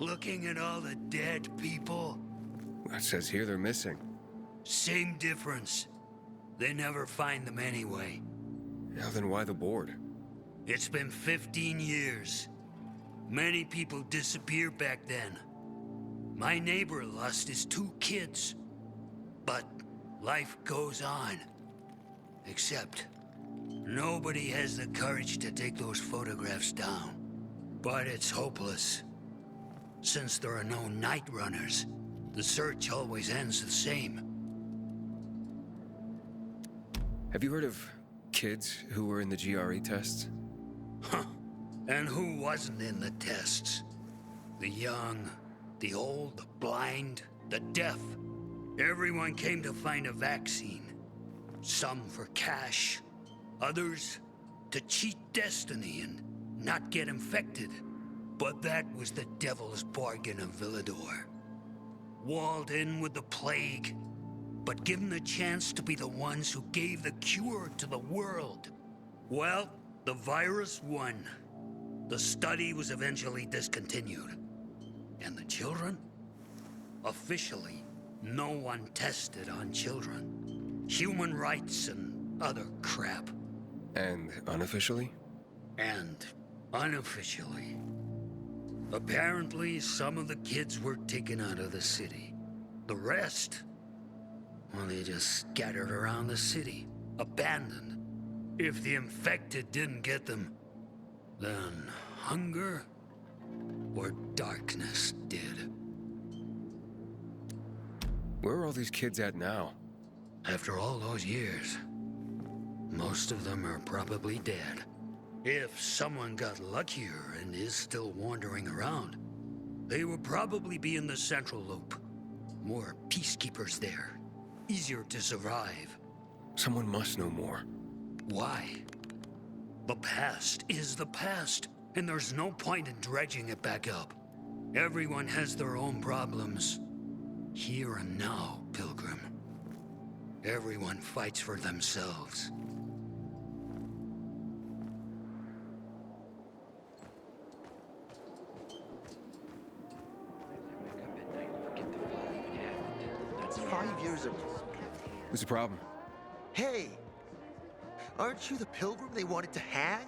Looking at all the dead people? It says here they're missing. Same difference. They never find them anyway. Yeah, then why the board? It's been 15 years. Many people disappeared back then. My neighbor lost his 2 kids. But life goes on. Except, nobody has the courage to take those photographs down. But it's hopeless. Since there are no night runners, the search always ends the same. Have you heard of kids who were in the GRE tests? Huh. And who wasn't in the tests? The young, the old, the blind, the deaf. Everyone came to find a vaccine. Some for cash, others to cheat destiny and not get infected. But that was the devil's bargain of Villedor. Walled in with the plague, but given the chance to be the ones who gave the cure to the world. Well, the virus won. The study was eventually discontinued. And the children? Officially, no one tested on children. Human rights and other crap. And unofficially? And unofficially. Apparently, some of the kids were taken out of the city. The rest, well, they just scattered around the city, abandoned. If the infected didn't get them, then hunger or darkness did. Where are all these kids at now? After all those years, most of them are probably dead. If someone got luckier and is still wandering around, they would probably be in the Central Loop. More peacekeepers there. Easier to survive. Someone must know more. Why? The past is the past, and there's no point in dredging it back up. Everyone has their own problems. Here and now, Pilgrim. Everyone fights for themselves. That's 5 years of... What's the problem? Hey! Aren't you the pilgrim they wanted to hang?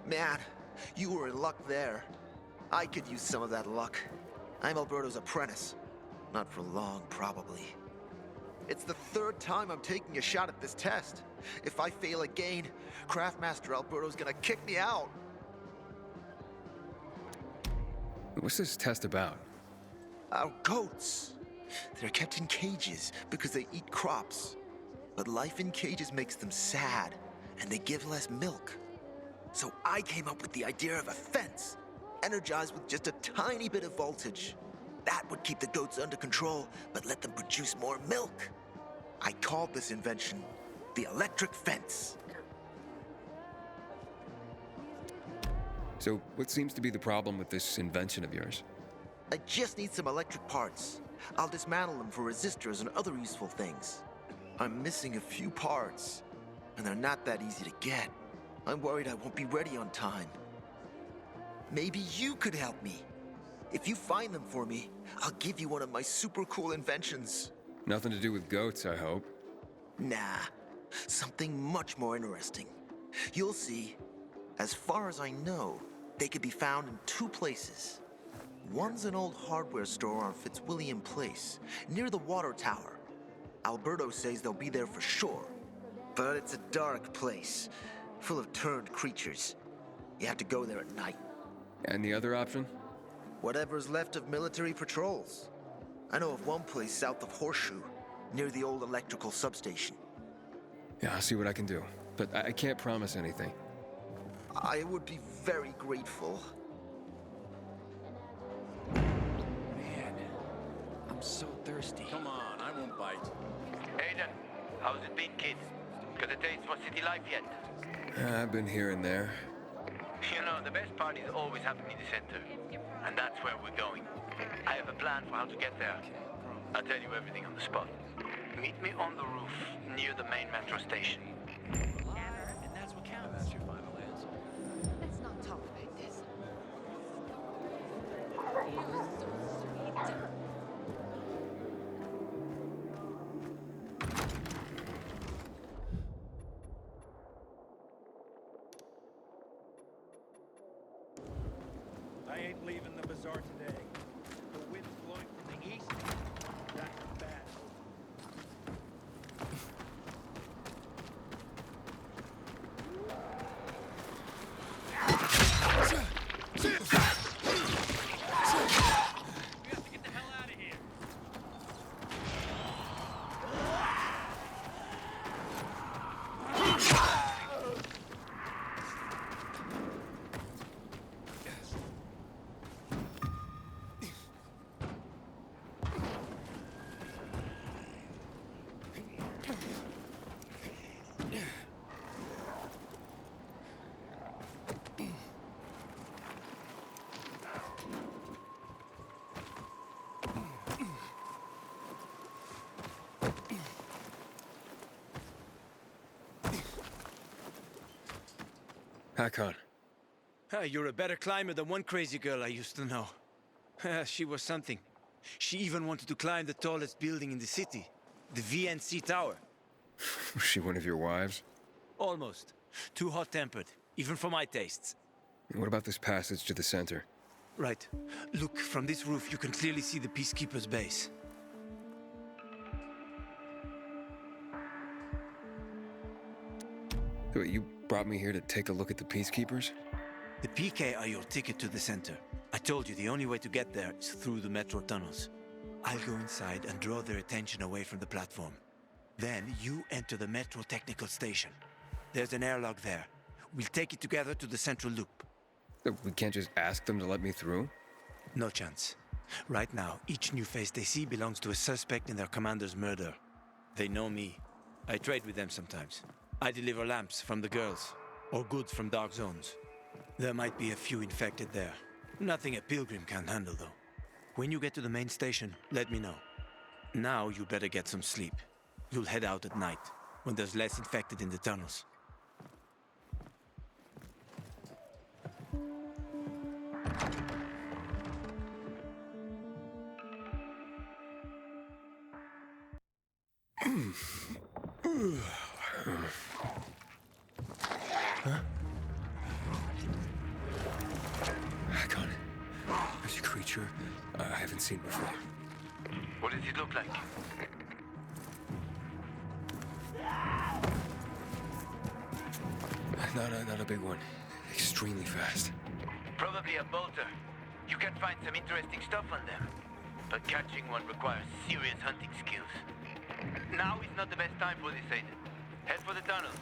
Man, you were in luck there. I could use some of that luck. I'm Alberto's apprentice. Not for long, probably. It's the 3rd time I'm taking a shot at this test. If I fail again, Craftmaster Alberto's gonna kick me out. What's this test about? Our goats. They're kept in cages because they eat crops. But life in cages makes them sad, and they give less milk. So I came up with the idea of a fence, energized with just a tiny bit of voltage. That would keep the goats under control, but let them produce more milk. I called this invention the electric fence. So, what seems to be the problem with this invention of yours? I just need some electric parts. I'll dismantle them for resistors and other useful things. I'm missing a few parts, and they're not that easy to get. I'm worried I won't be ready on time. Maybe you could help me. If you find them for me, I'll give you one of my super cool inventions. Nothing to do with goats, I hope. Nah, something much more interesting. You'll see. As far as I know, they could be found in 2 places. One's an old hardware store on Fitzwilliam Place, near the water tower. Alberto says they'll be there for sure. But it's a dark place, full of turned creatures. You have to go there at night. And the other option? Whatever's left of military patrols. I know of one place south of Horseshoe, near the old electrical substation. Yeah, I'll see what I can do. But I can't promise anything. I would be very grateful. Man, I'm so thirsty. Come on, I won't bite. Aiden, how's it been, kid? Got a taste for city life yet? I've been here and there. You know, the best part is always happening in the center. And that's where we're going. I have a plan for how to get there. I'll tell you everything on the spot. Meet me on the roof, near the main metro station. And that's what counts. That's your final answer. Let's not talk like this. I ain't leaving the bazaar today. The wind's blowing from the east. That's bad. We have to get the hell out of here. Hakon, You're a better climber than one crazy girl I used to know. She was something. She even wanted to climb the tallest building in the city, the VNC Tower. was she one of your wives? Almost. Too hot-tempered, even for my tastes. What about this passage to the center? Right. Look, from this roof you can clearly see the Peacekeeper's base. So you brought me here to take a look at the Peacekeepers? The PK are your ticket to the center. I told you the only way to get there is through the metro tunnels. I'll go inside and draw their attention away from the platform. Then you enter the metro technical station. There's an airlock there. We'll take it together to the central loop. So we can't just ask them to let me through? No chance. Right now, each new face they see belongs to a suspect in their commander's murder. They know me. I trade with them sometimes. I deliver lamps from the girls, or goods from dark zones. There might be a few infected there. Nothing a pilgrim can't handle, though. When you get to the main station, let me know. Now you better get some sleep. You'll head out at night, when there's less infected in the tunnels. Hakon, there's a creature I haven't seen before. What does it look like? Not a big one. Extremely fast. Probably a bolter. You can find some interesting stuff on them. But catching one requires serious hunting skills. Now is not the best time for this, Aiden. Head for the tunnels.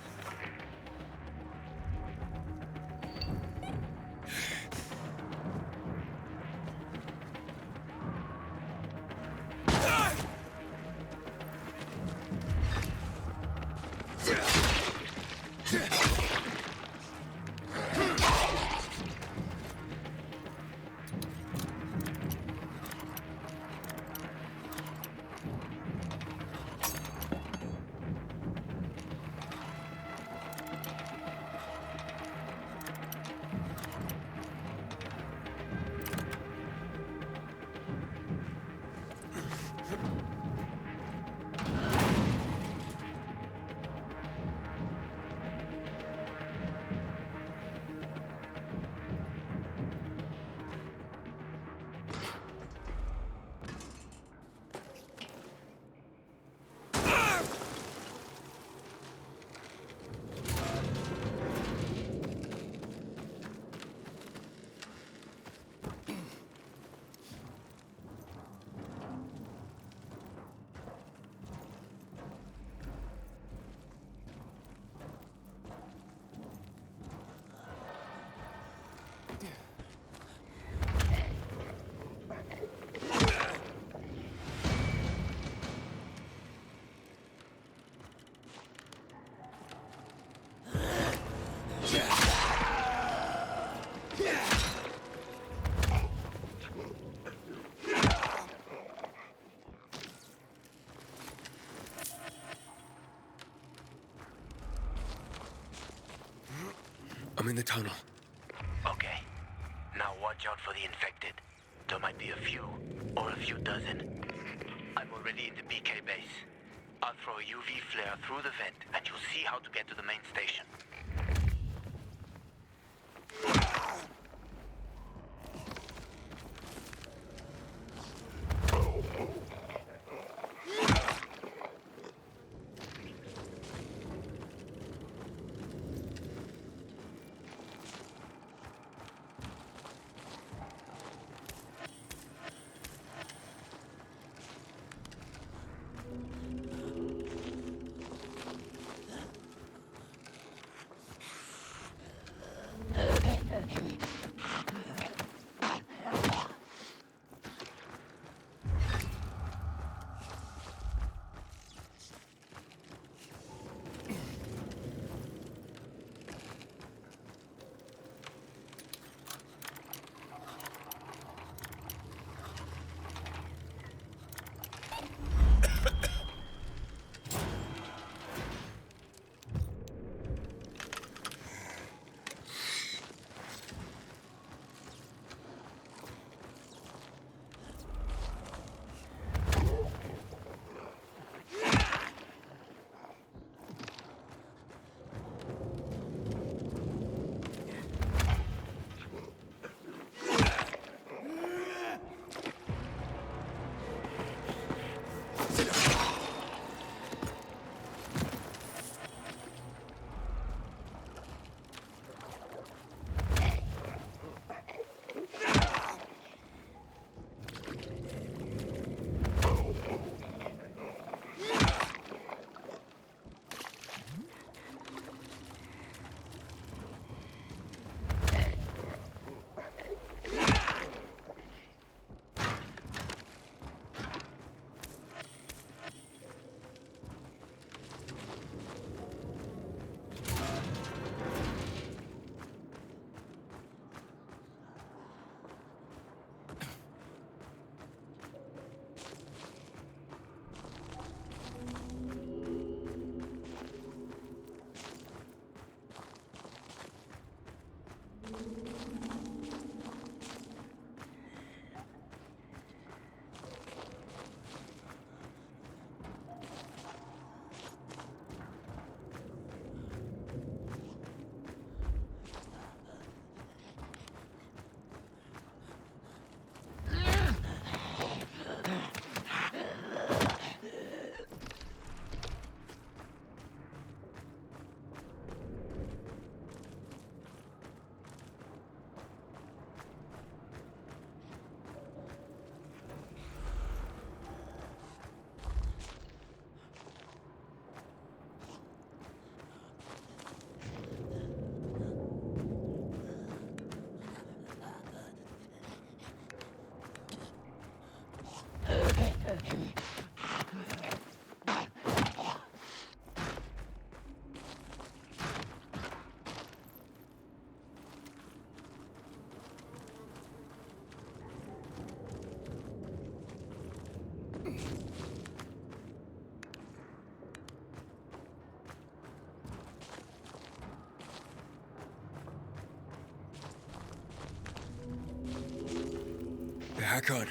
I'm in the tunnel. Okay. Now watch out for the infected. There might be a few, or a few dozen. I'm already in the PK base. I'll throw a UV flare through the vent, and you'll see how to get to the main station. Hakon,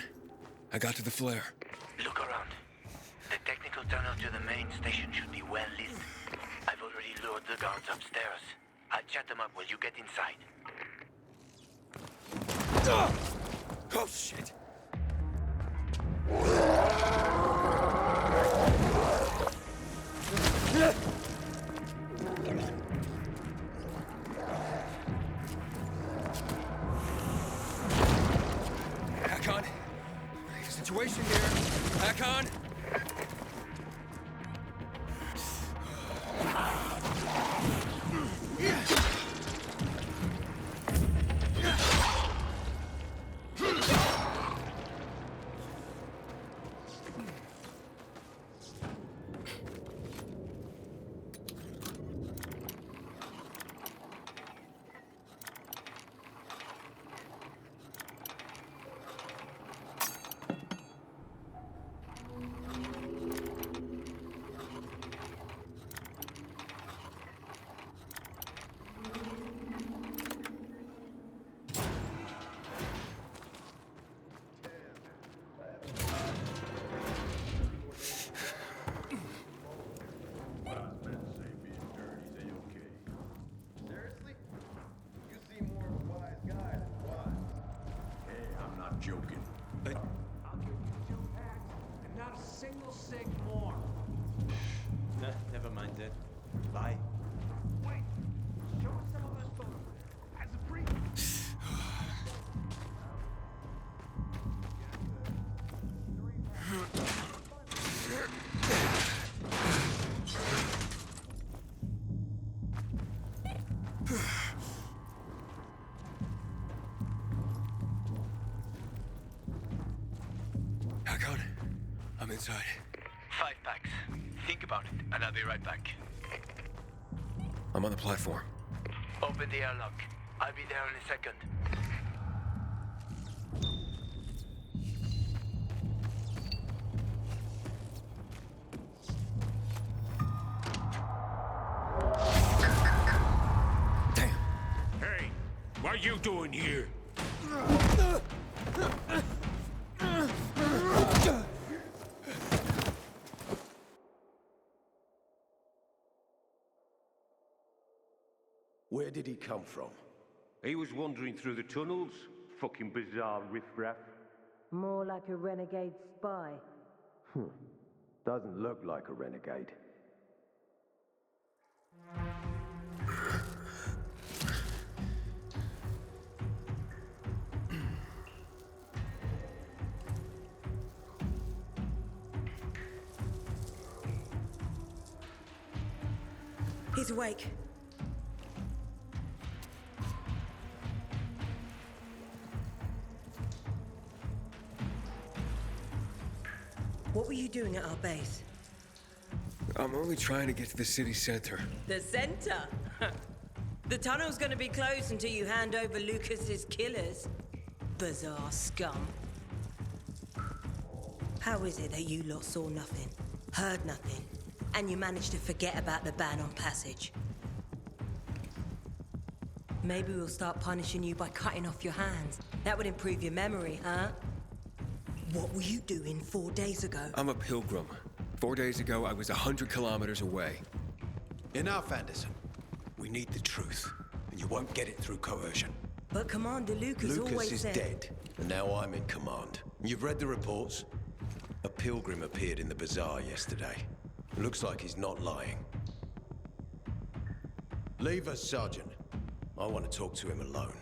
I got to the flare. Look around. The technical tunnel to the main station should be well lit. I've already lured the guards upstairs. I'll chat them up while you get inside. Oh, shit! Hakon! Situation here! Hakon! Seriously? You seem more of a wise guy than wise. Hey, I'm not joking. I'll give you 2 packs and not a single cig more. Nah, never mind that. Bye. Wait, show us some of those photos. As a brief. Hakon, I'm inside. 5 packs. Think about it, and I'll be right back. I'm on the platform. Open the airlock. I'll be there in a second. Damn. Hey, what are you doing here? Where did he come from? He was wandering through the tunnels. Fucking bizarre riffraff. More like a renegade spy. Doesn't look like a renegade. He's awake. What were you doing at our base? I'm only trying to get to the city center. The center? The tunnel's gonna be closed until you hand over Lucas's killers. Bizarre scum. How is it that you lot saw nothing, heard nothing, and you managed to forget about the ban on passage? Maybe we'll start punishing you by cutting off your hands. That would improve your memory, huh? What were you doing 4 days ago? I'm a pilgrim. 4 days ago, I was 100 kilometers away. Enough, Anderson. We need the truth, and you won't get it through coercion. But Commander Lucas always Lucas is said... dead, and now I'm in command. You've read the reports? A pilgrim appeared in the bazaar yesterday. Looks like he's not lying. Leave us, Sergeant. I want to talk to him alone.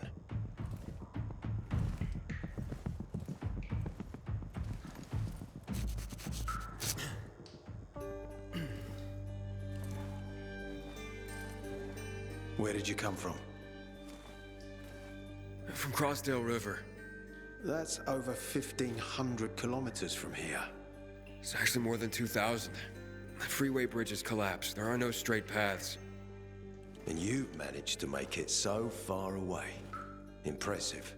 Where did you come from? From Crossdale River. That's over 1,500 kilometers from here. It's actually more than 2,000. The freeway bridges collapsed. There are no straight paths. And you've managed to make it so far away. Impressive.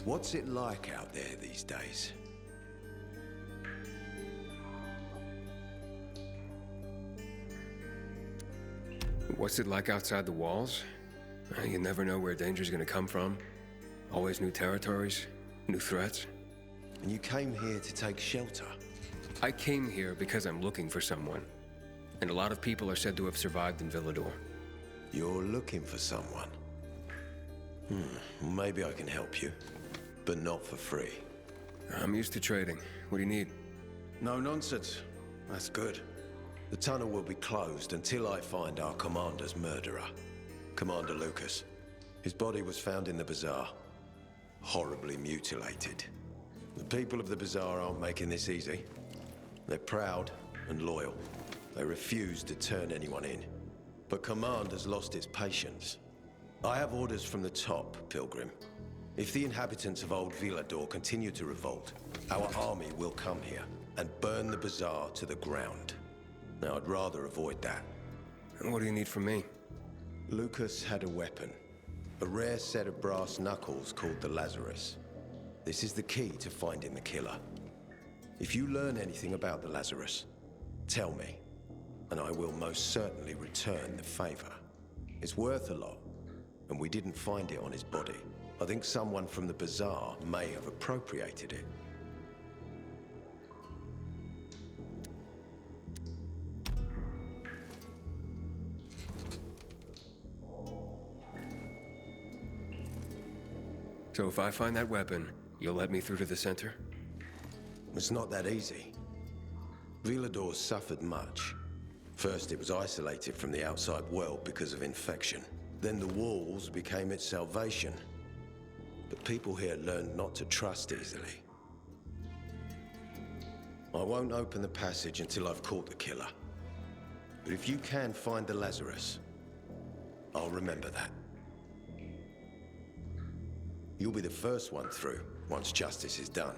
What's it like out there these days? What's it like outside the walls? You never know where danger's gonna come from. Always new territories, new threats. And you came here to take shelter? I came here because I'm looking for someone. And a lot of people are said to have survived in Villador. You're looking for someone? Maybe I can help you, but not for free. I'm used to trading. What do you need? No nonsense. That's good. The tunnel will be closed until I find our commander's murderer, Commander Lucas. His body was found in the bazaar, horribly mutilated. The people of the bazaar aren't making this easy. They're proud and loyal. They refuse to turn anyone in. But Command has lost its patience. I have orders from the top, Pilgrim. If the inhabitants of Old Villador continue to revolt, our army will come here and burn the bazaar to the ground. Now, I'd rather avoid that. And what do you need from me? Lucas had a weapon. A rare set of brass knuckles called the Lazarus. This is the key to finding the killer. If you learn anything about the Lazarus, tell me, and I will most certainly return the favor. It's worth a lot, and we didn't find it on his body. I think someone from the bazaar may have appropriated it. So if I find that weapon, you'll let me through to the center? It's not that easy. Villador suffered much. First, it was isolated from the outside world because of infection. Then the walls became its salvation. But people here learned not to trust easily. I won't open the passage until I've caught the killer. But if you can find the Lazarus, I'll remember that. You'll be the first one through, once justice is done.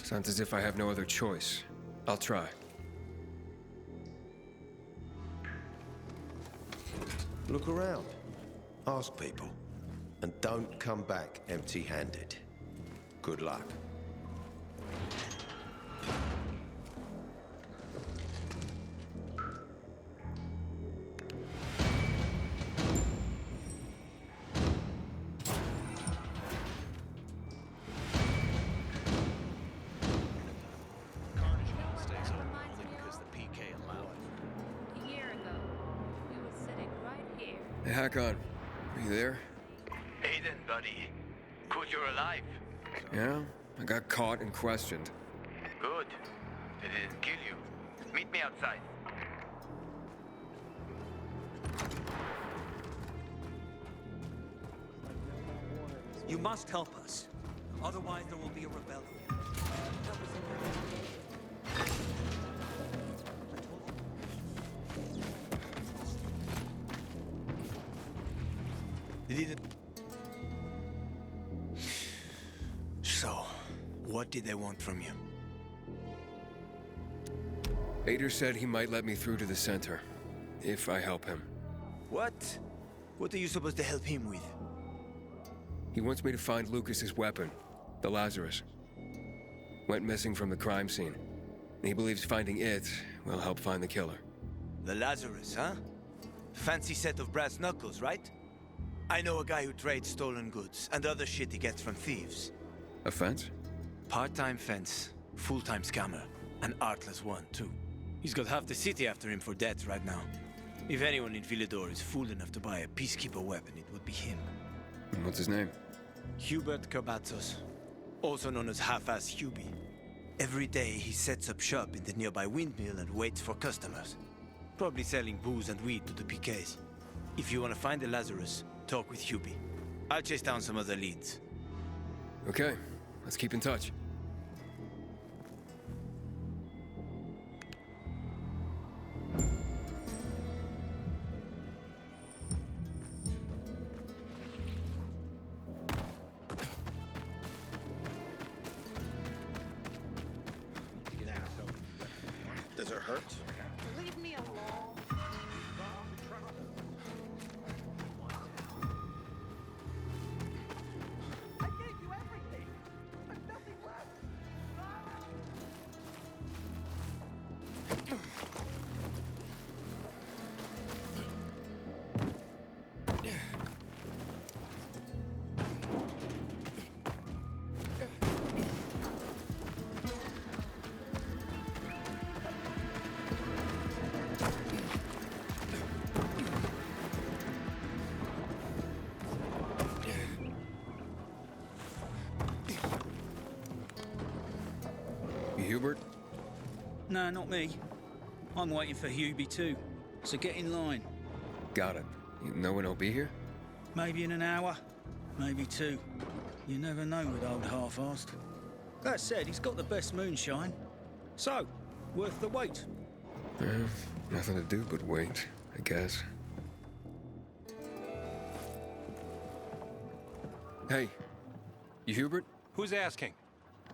Sounds as if I have no other choice. I'll try. Look around. Ask people. And don't come back empty-handed. Good luck. Hey, Hakon. Are you there? Aiden, buddy. Good you're alive. Yeah? I got caught and questioned. Good. They didn't kill you. Meet me outside. You must help us. Otherwise, there will be a rebellion. They didn't... So, what did they want from you? Ader said he might let me through to the center, if I help him. What? What are you supposed to help him with? He wants me to find Lucas's weapon, the Lazarus. Went missing from the crime scene. He believes finding it will help find the killer. The Lazarus, huh? Fancy set of brass knuckles, right? I know a guy who trades stolen goods and other shit he gets from thieves. A fence? Part-time fence, full-time scammer. An artless one, too. He's got half the city after him for debts right now. If anyone in Villador is fool enough to buy a peacekeeper weapon, it would be him. And what's his name? Hubert Kerbatzos, also known as Half-Ass Hubie. Every day he sets up shop in the nearby windmill and waits for customers. Probably selling booze and weed to the PKs. If you want to find the Lazarus, talk with Hubie. I'll chase down some other leads. Okay, let's keep in touch. Does it hurt? Leave me alone. I gave you everything. There's nothing left. Hubert? No, not me. I'm waiting for Hubie too. So get in line. Got it. You know when he'll be here? Maybe in an hour, maybe two. You never know with old half-assed. That said, he's got the best moonshine. So, worth the wait. Nothing to do but wait, I guess. Hey, you Hubert? Who's asking?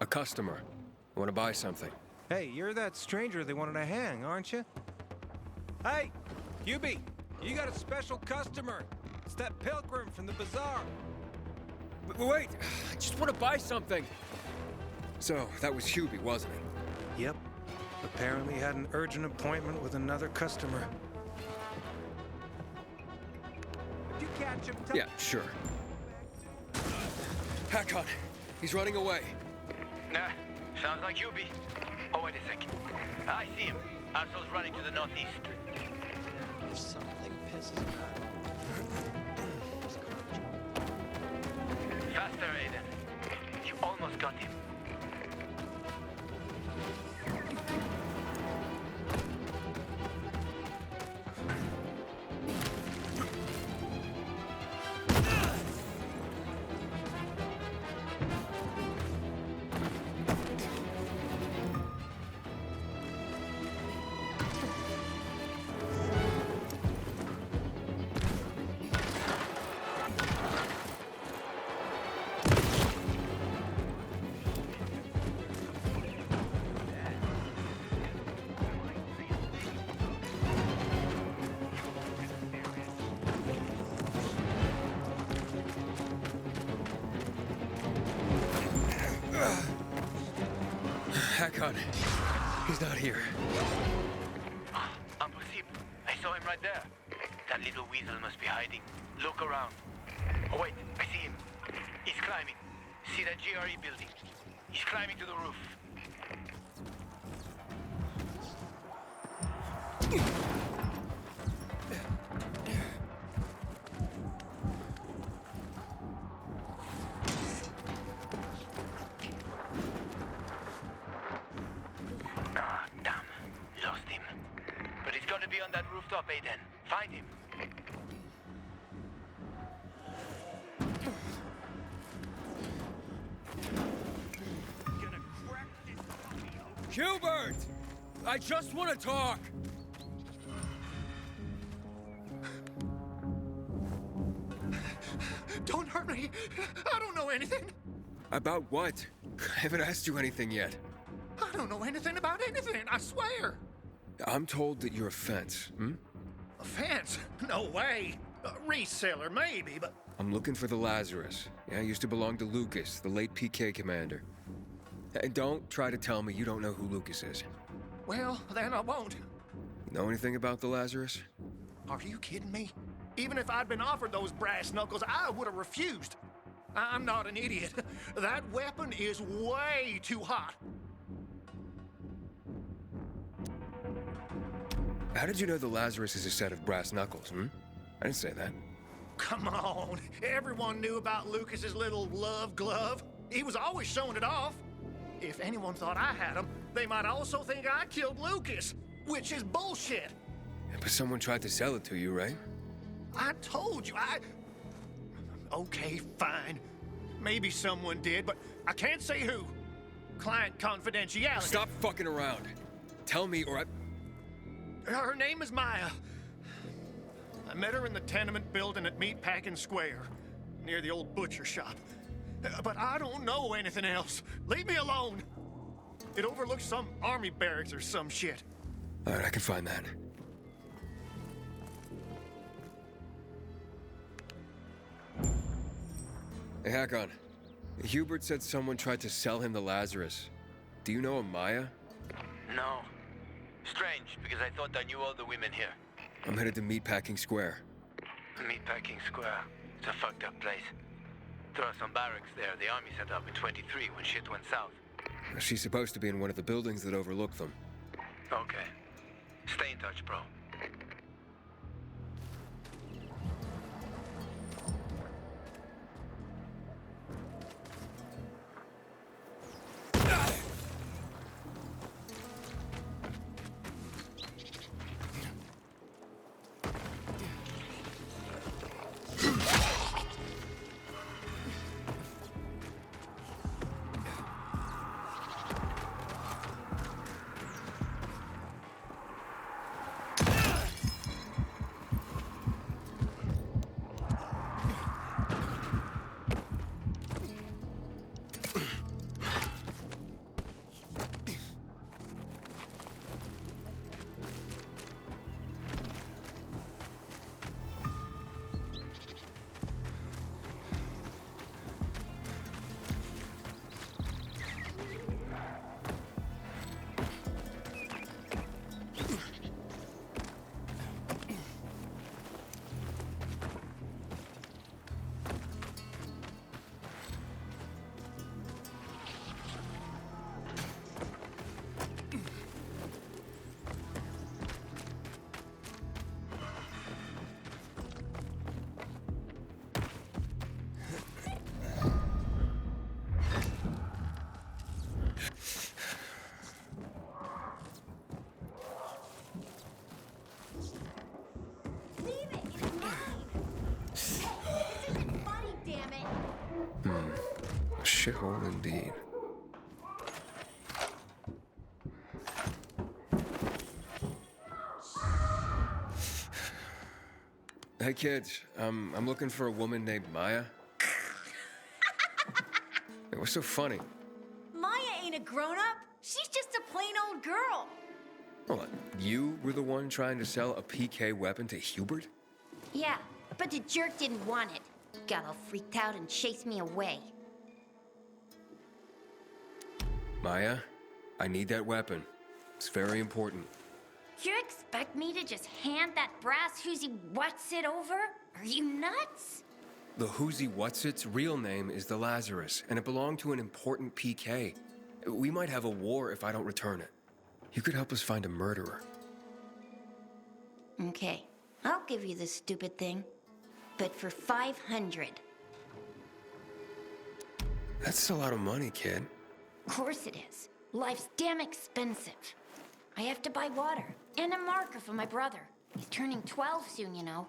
A customer. I want to buy something. Hey, you're that stranger they wanted to hang, aren't you? Hey, Hubie, you got a special customer. It's that pilgrim from the bazaar. Wait, I just want to buy something. So, that was Hubie, wasn't it? Yep. Apparently had an urgent appointment with another customer. Did you catch him? Yeah, sure. Hakon, he's running away. Nah, sounds like Hubie. Oh, wait a second. I see him. Asshole's running to the northeast. If something pisses him off. Faster, Aiden. You almost got him. Hakon, he's not here. Impossible. I saw him right there. That little weasel must be hiding. Look around. Oh, wait. I see him. He's climbing. See that GRE building? He's climbing to the roof. Ah, damn. Lost him. But he's got to be on that rooftop, Aiden. Find him. Hubert! I just want to talk! Don't hurt me! I don't know anything! About what? I haven't asked you anything yet. I don't know anything about anything, I swear! I'm told that you're a fence, A fence? No way! A reseller, maybe, but... I'm looking for the Lazarus. Yeah, used to belong to Lucas, the late PK commander. And don't try to tell me you don't know who Lucas is. Well, then I won't. You know anything about the Lazarus? Are you kidding me? Even if I'd been offered those brass knuckles, I would have refused. I'm not an idiot. That weapon is way too hot. How did you know the Lazarus is a set of brass knuckles, I didn't say that. Come on. Everyone knew about Lucas's little love glove. He was always showing it off. If anyone thought I had him, they might also think I killed Lucas, which is bullshit. Yeah, but someone tried to sell it to you, right? I told you, Okay, fine. Maybe someone did, but I can't say who. Client confidentiality. Stop fucking around. Tell me or I... Her name is Maya. I met her in the tenement building at Meatpacking Square, near the old butcher shop. But I don't know anything else. Leave me alone. It overlooks some army barracks or some shit. All right, I can find that. Hey, Hakon. Hubert said someone tried to sell him the Lazarus. Do you know a Maya? No. Strange, because I thought I knew all the women here. I'm headed to Meatpacking Square. Meatpacking Square. It's a fucked up place. There are some barracks there the army set up in 23 when shit went south. She's supposed to be in one of the buildings that overlook them. Okay. Stay in touch, bro. shithole indeed. Hey kids, I'm looking for a woman named Maya. Hey, what's so funny? Maya ain't a grown-up. She's just a plain old girl. Hold on, you were the one trying to sell a PK weapon to Hubert? Yeah, but the jerk didn't want it. Got all freaked out and chased me away. Maya, I need that weapon. It's very important. You expect me to just hand that brass whoozy what's-it over? Are you nuts? The Whoozy Whatsit's real name is the Lazarus, and it belonged to an important PK. We might have a war if I don't return it. You could help us find a murderer. Okay, I'll give you this stupid thing. But for 500. That's a lot of money, kid. Of course it is. Life's damn expensive. I have to buy water and a marker for my brother. He's turning 12 soon, you know.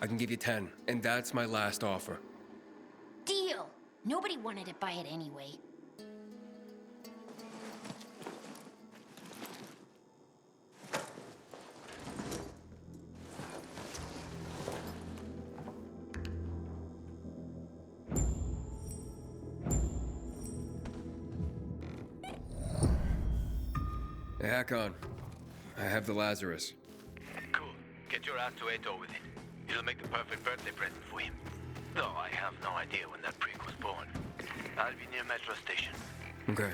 I can give you 10, and that's my last offer. Deal! Nobody wanted to buy it anyway. Hey, Hakon. I have the Lazarus. Cool. Get your ass to Ato with it. It'll make the perfect birthday present for him. Though I have no idea when that prick was born. I'll be near Metro Station. Okay.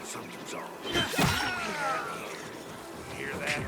Something's wrong. Hear that?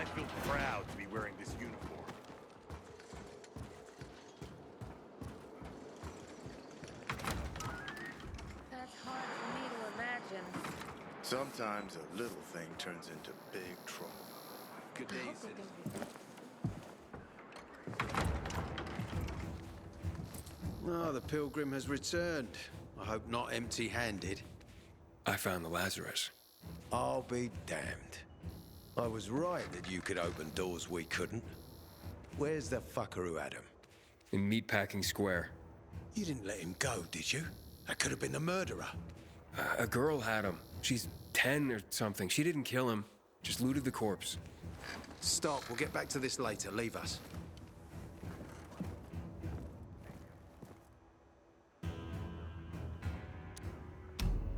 I feel proud to be wearing this uniform. That's hard for me to imagine. Sometimes a little thing turns into big trouble. Good day, citizen. Oh, the pilgrim has returned. I hope not empty-handed. I found the Lazarus. I'll be damned. I was right that you could open doors we couldn't. Where's the fucker who had him? In Meatpacking Square. You didn't let him go, did you? That could have been the murderer. A girl had him. She's 10 or something. She didn't kill him, just looted the corpse. Stop, we'll get back to this later. Leave us.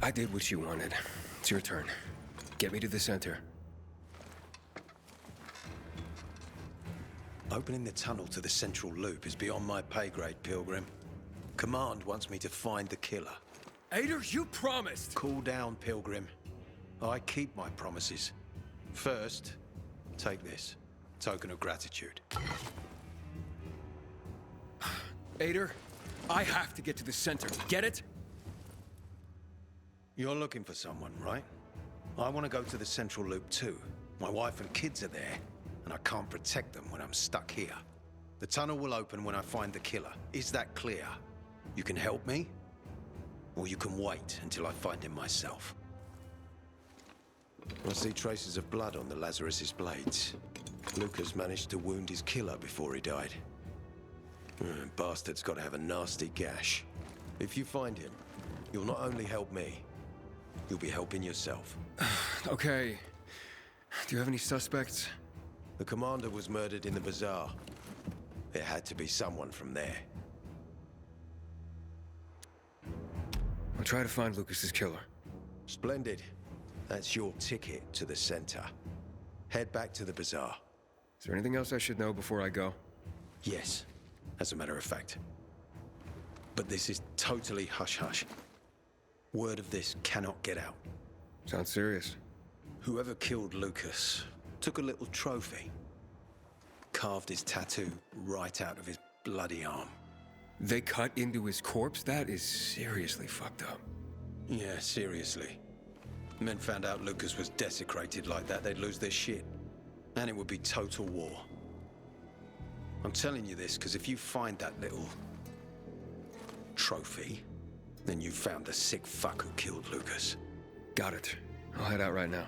I did what you wanted. It's your turn. Get me to the center. Opening the tunnel to the central loop is beyond my pay grade, Pilgrim. Command wants me to find the killer. Ader, you promised! Cool down, Pilgrim. I keep my promises. First, take this. Token of gratitude. Ader, I have to get to the center. Get it? You're looking for someone, right? I want to go to the central loop too. My wife and kids are there, and I can't protect them when I'm stuck here. The tunnel will open when I find the killer. Is that clear? You can help me, or you can wait until I find him myself. I see traces of blood on the Lazarus's blades. Lucas managed to wound his killer before he died. Bastard's got to have a nasty gash. If you find him, you'll not only help me, you'll be helping yourself. Okay. Do you have any suspects? The commander was murdered in the bazaar. It had to be someone from there. I'll try to find Lucas's killer. Splendid. That's your ticket to the center. Head back to the bazaar. Is there anything else I should know before I go? Yes, as a matter of fact. But this is totally hush-hush. Word of this cannot get out. Sounds serious. Whoever killed Lucas took a little trophy. Carved his tattoo right out of his bloody arm. They cut into his corpse? That is seriously fucked up. Yeah, seriously. Men found out Lucas was desecrated like that, they'd lose their shit. And it would be total war. I'm telling you this because if you find that little trophy, then you found the sick fuck who killed Lucas. Got it. I'll head out right now.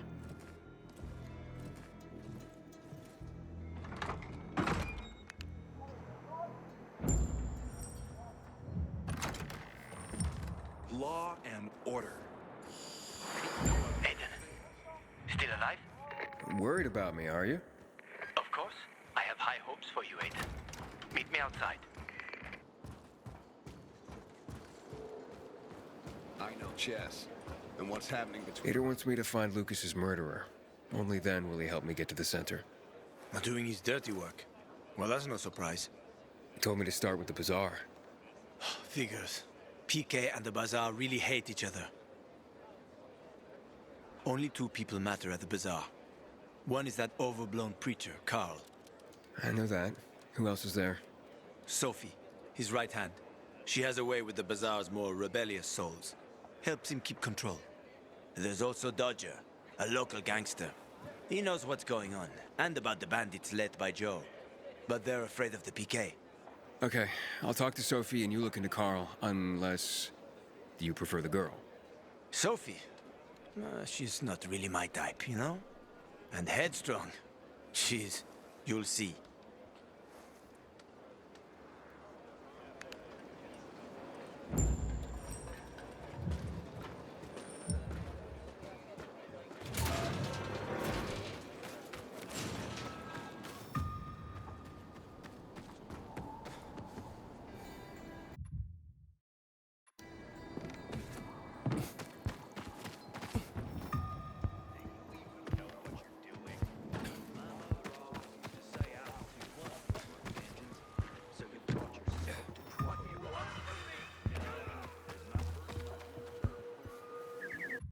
Law and order. Aiden, still alive? Worried about me, are you? Of course. I have high hopes for you, Aiden. Meet me outside. I know chess. And what's happening between... Aiden wants me to find Lucas's murderer. Only then will he help me get to the center. Not doing his dirty work. Well, that's no surprise. He told me to start with the bazaar. Figures. PK and the bazaar really hate each other. Only two people matter at the bazaar. One is that overblown preacher, Carl. I know that. Who else is there? Sophie, his right hand. She has a way with the bazaar's more rebellious souls. Helps him keep control. There's also Dodger, a local gangster. He knows what's going on, and about the bandits led by Joe. But they're afraid of the PK. Okay, I'll talk to Sophie and you look into Carl, unless you prefer the girl. Sophie? She's not really my type, you know? And headstrong. You'll see.